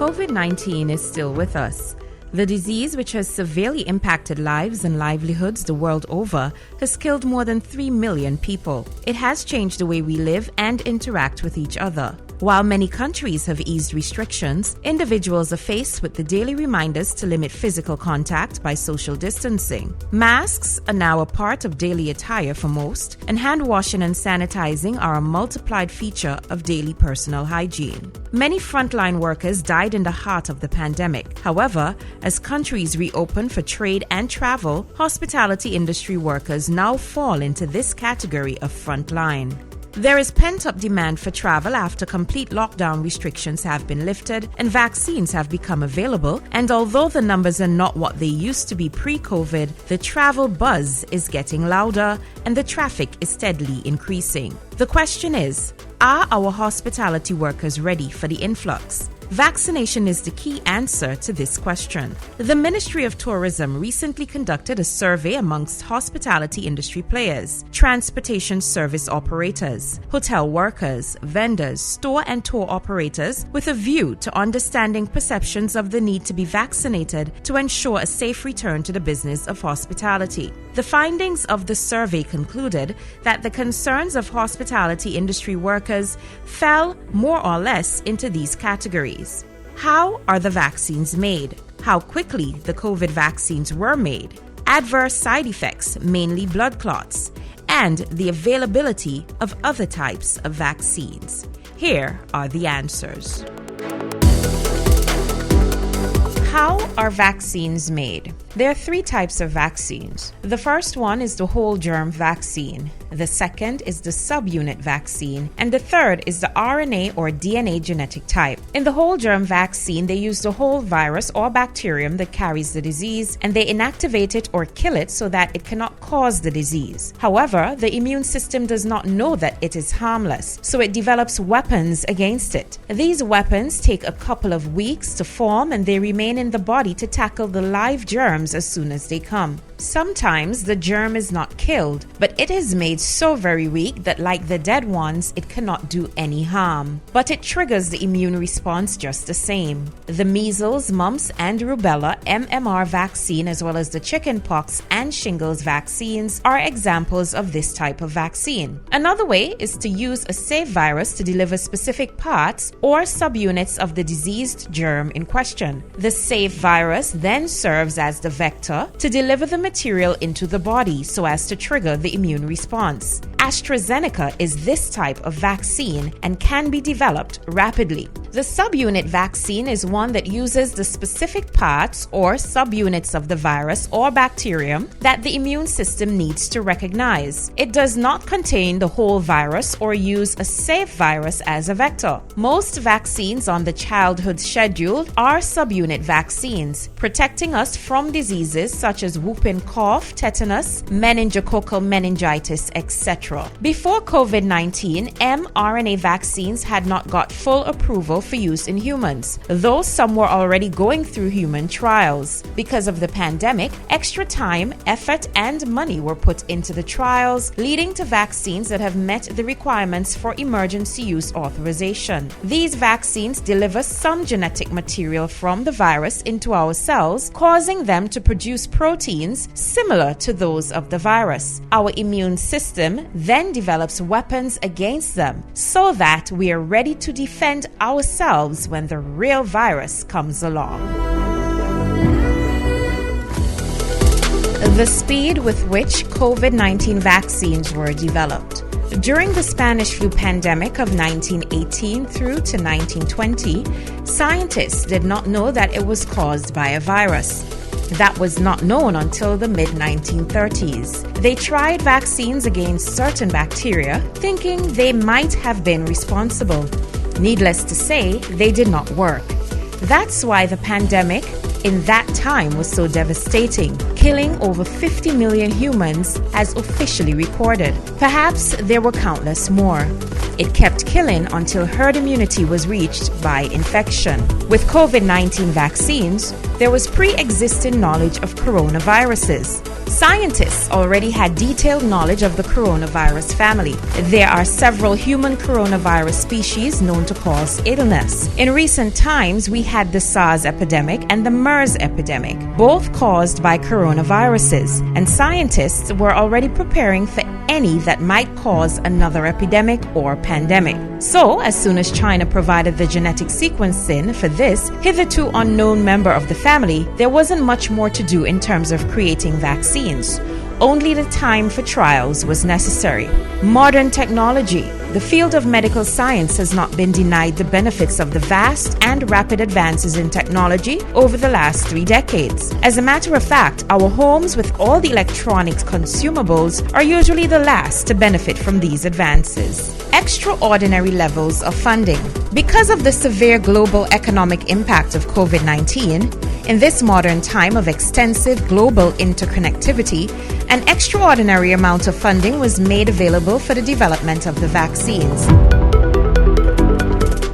COVID-19 is still with us. The disease, which has severely impacted lives and livelihoods the world over, has killed more than 3 million people. It has changed the way we live and interact with each other. While many countries have eased restrictions, individuals are faced with the daily reminders to limit physical contact by social distancing. Masks are now a part of daily attire for most, and hand washing and sanitizing are a multiplied feature of daily personal hygiene. Many frontline workers died in the heart of the pandemic. However, as countries reopen for trade and travel, hospitality industry workers now fall into this category of frontline. There is pent-up demand for travel after complete lockdown restrictions have been lifted and vaccines have become available, and although the numbers are not what they used to be pre-COVID, the travel buzz is getting louder and the traffic is steadily increasing. The question is, are our hospitality workers ready for the influx? Vaccination is the key answer to this question. The Ministry of Tourism recently conducted a survey amongst hospitality industry players, transportation service operators, hotel workers, vendors, store and tour operators with a view to understanding perceptions of the need to be vaccinated to ensure a safe return to the business of hospitality. The findings of the survey concluded that the concerns of hospitality industry workers fell more or less into these categories. How are the vaccines made? How quickly the COVID vaccines were made? Adverse side effects, mainly blood clots, and the availability of other types of vaccines. Here are the answers. How are vaccines made? There are 3 types of vaccines. The first one is the whole germ vaccine. The second is the subunit vaccine. And the third is the RNA or DNA genetic type. In the whole germ vaccine, they use the whole virus or bacterium that carries the disease, and they inactivate it or kill it so that it cannot cause the disease. However, the immune system does not know that it is harmless, so it develops weapons against it. These weapons take a couple of weeks to form, and they remain in the body to tackle the live germs as soon as they come. Sometimes the germ is not killed, but it is made so very weak that, like the dead ones, it cannot do any harm. But it triggers the immune response just the same. The measles, mumps, and rubella MMR vaccine, as well as the chickenpox and shingles vaccines, are examples of this type of vaccine. Another way is to use a safe virus to deliver specific parts or subunits of the diseased germ in question. The safe virus then serves as the vector to deliver the material into the body so as to trigger the immune response. AstraZeneca is this type of vaccine and can be developed rapidly. The subunit vaccine is one that uses the specific parts or subunits of the virus or bacterium that the immune system needs to recognize. It does not contain the whole virus or use a safe virus as a vector. Most vaccines on the childhood schedule are subunit vaccines, protecting us from diseases such as whooping cough, tetanus, meningococcal meningitis, etc. Before COVID-19, mRNA vaccines had not got full approval for use in humans, though some were already going through human trials. Because of the pandemic, extra time, effort, and money were put into the trials, leading to vaccines that have met the requirements for emergency use authorization. These vaccines deliver some genetic material from the virus into our cells, causing them to produce proteins similar to those of the virus. Our immune system then develops weapons against them so that we are ready to defend ourselves when the real virus comes along. The speed with which COVID-19 vaccines were developed. During the Spanish flu pandemic of 1918 through to 1920, scientists did not know that it was caused by a virus. That was not known until the mid-1930s. They tried vaccines against certain bacteria, thinking they might have been responsible. Needless to say, they did not work. That's why the pandemic in that time was so devastating, killing over 50 million humans as officially recorded. Perhaps there were countless more. It kept killing until herd immunity was reached by infection. With COVID-19 vaccines, there was pre-existing knowledge of coronaviruses. Scientists already had detailed knowledge of the coronavirus family. There are several human coronavirus species known to cause illness. In recent times, we had the SARS epidemic and the MERS epidemic, both caused by coronaviruses, and scientists were already preparing for any that might cause another epidemic or pandemic. So, as soon as China provided the genetic sequencing for this hitherto unknown member of the family, there wasn't much more to do in terms of creating vaccines. Only the time for trials was necessary. Modern technology. The field of medical science has not been denied the benefits of the vast and rapid advances in technology over the last 3 decades. As a matter of fact, our homes with all the electronics consumables are usually the last to benefit from these advances. Extraordinary levels of funding. Because of the severe global economic impact of COVID-19, in this modern time of extensive global interconnectivity, an extraordinary amount of funding was made available for the development of the vaccines.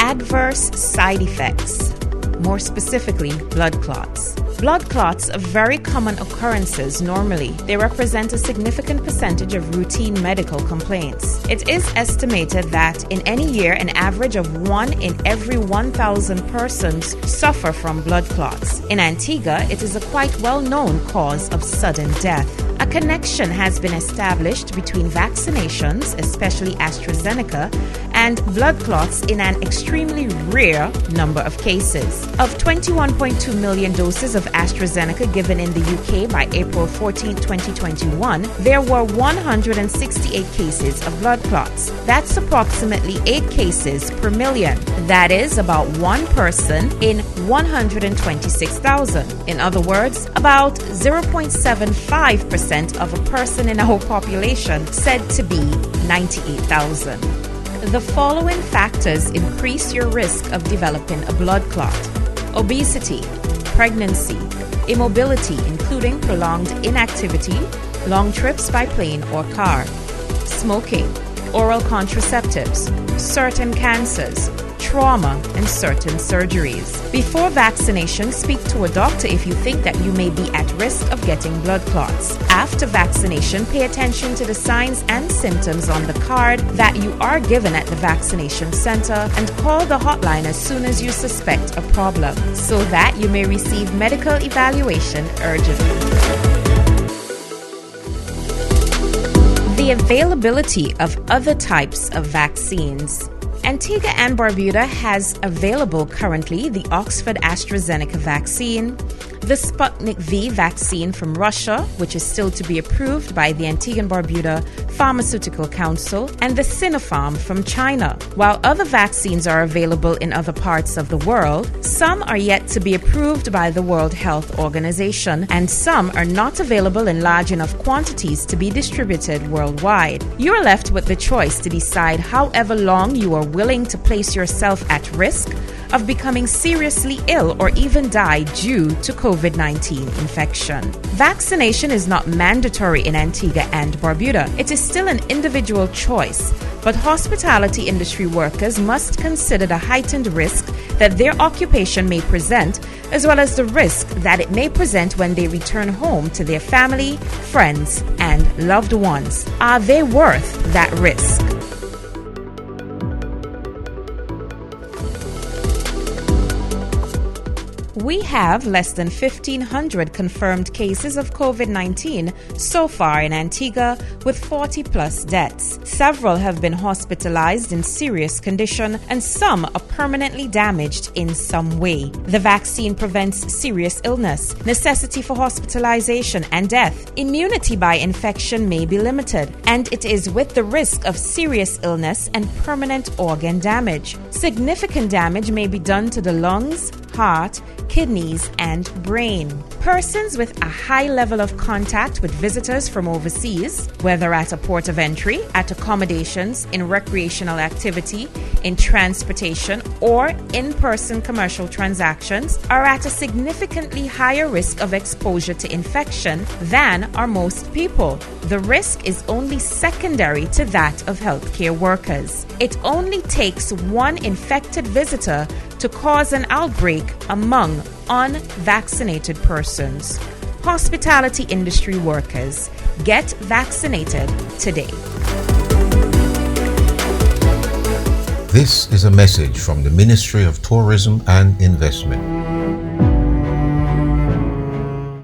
Adverse side effects, more specifically blood clots. Blood clots are very common occurrences normally. They represent a significant percentage of routine medical complaints. It is estimated that in any year, an average of 1 in every 1,000 persons suffer from blood clots. In Antigua, it is a quite well-known cause of sudden death. A connection has been established between vaccinations, especially AstraZeneca, and blood clots in an extremely rare number of cases. Of 21.2 million doses of AstraZeneca given in the UK by April 14, 2021, there were 168 cases of blood clots. That's approximately 8 cases per million. That is about 1 person in 126,000. In other words, about 0.75% of a person in our population said to be 98,000. The following factors increase your risk of developing a blood clot: obesity, pregnancy, immobility, including prolonged inactivity, long trips by plane or car, smoking, oral contraceptives, certain cancers, trauma, and certain surgeries. Before vaccination, speak to a doctor if you think that you may be at risk of getting blood clots. After vaccination, pay attention to the signs and symptoms on the card that you are given at the vaccination center and call the hotline as soon as you suspect a problem so that you may receive medical evaluation urgently. The availability of other types of vaccines. Antigua and Barbuda has available currently the Oxford AstraZeneca vaccine, the Sputnik V vaccine from Russia, which is still to be approved by the Antigua and Barbuda Pharmaceutical Council, and the Sinopharm from China. While other vaccines are available in other parts of the world, some are yet to be approved by the World Health Organization, and some are not available in large enough quantities to be distributed worldwide. You are left with the choice to decide however long you are willing to place yourself at risk of becoming seriously ill or even die due to COVID-19 infection. Vaccination is not mandatory in Antigua and Barbuda. It is still an individual choice, but hospitality industry workers must consider the heightened risk that their occupation may present, as well as the risk that it may present when they return home to their family, friends, and loved ones. Are they worth that risk? We have less than 1,500 confirmed cases of COVID-19 so far in Antigua, with 40-plus deaths. Several have been hospitalized in serious condition, and some are permanently damaged in some way. The vaccine prevents serious illness, necessity for hospitalization, and death. Immunity by infection may be limited, and it is with the risk of serious illness and permanent organ damage. Significant damage may be done to the lungs, heart, kidneys, and brain. Persons with a high level of contact with visitors from overseas, whether at a port of entry, at accommodations, in recreational activity, in transportation, or in-person commercial transactions, are at a significantly higher risk of exposure to infection than are most people. The risk is only secondary to that of healthcare workers. It only takes one infected visitor to cause an outbreak among unvaccinated persons. Hospitality industry workers, get vaccinated today. This is a message from the Ministry of Tourism and Investment.